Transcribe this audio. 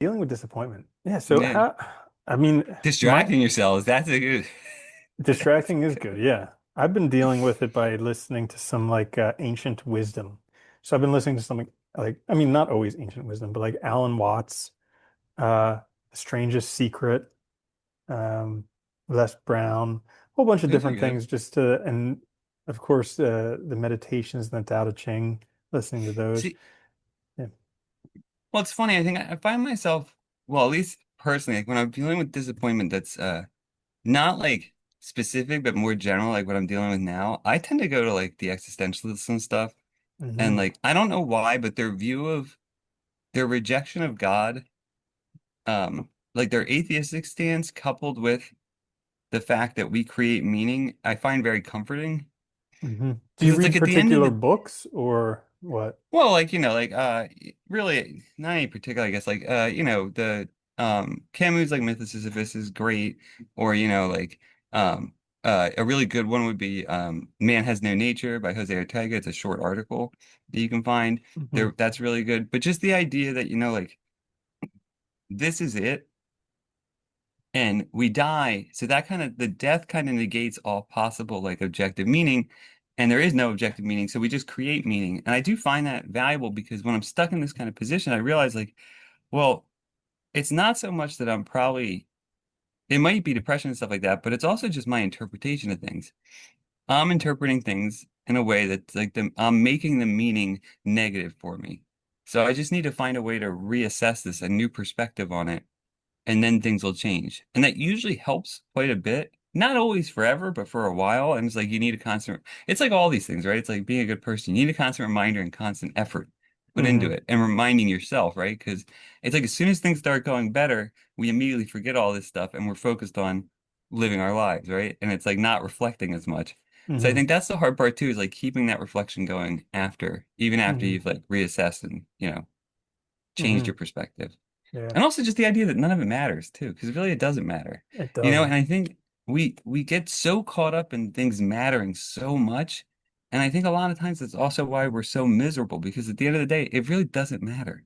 Dealing with disappointment. Yeah, so Yeah. how, I mean, my Distracting yourselves. That's a good. distracting is good. Yeah. I've been dealing with it by listening to some like ancient wisdom. So I've been listening to something like, I mean, not always ancient wisdom, but like Alan Watts, The Strangest Secret, um, Les Brown, a whole bunch of Those are different good. things just to, and of course, the meditations and the Tao Te Ching, listening to those. See, Yeah. well, it's funny. I think I find myself, well, at least personally, like when I'm dealing with disappointment that's not like specific, but more general, like what I'm dealing with now, I tend to go to like the existentialism stuff. And Hmm. like, I don't know why, but their rejection of God, like their atheistic stance coupled with the fact that we create meaning, I find very comforting. Hmm. Do you Because it's like read at the end of particular the, books or what? well, like, like, really, not any particular, I guess, like, Camus, like, Myth of Sisyphus is great. Or, like, um, a really good one would be, Man Has No Nature by Jose Ortega. It's a short article that you can find Hmm. there. That's really good. But just the idea that, like, this is it and we die. So that kind of, the death kind of negates all possible, like, objective meaning. And there is no objective meaning. So we just create meaning. And I do find that valuable because when I'm stuck in this kind of position, I realize, like, well, it's not so much that I'm probably, it might be depression and stuff like that, but it's also just my interpretation of things. I'm interpreting things in a way that's like I'm making the meaning negative for me. So I just need to find a way to reassess this, a new perspective on it, and then things will change. And that usually helps quite a bit. Not always forever, but for a while. And it's like you need a constant, it's like all these things, right? It's like being a good person. You need a constant reminder and constant effort put into Hmm. it and reminding yourself, right? Because it's like as soon as things start going better, we immediately forget all this stuff and we're focused on living our lives, right? And it's like not reflecting as much. So I Hmm. think that's the hard part too, is like keeping that reflection going after, even after Hmm. you've like reassessed and, changed Hmm. your perspective. Yeah, And also just the idea that none of it matters too, because really it doesn't matter. it And doesn't. I think we get so caught up in things mattering so much. And I think a lot of times that's also why we're so miserable, because at the end of the day, it really doesn't matter.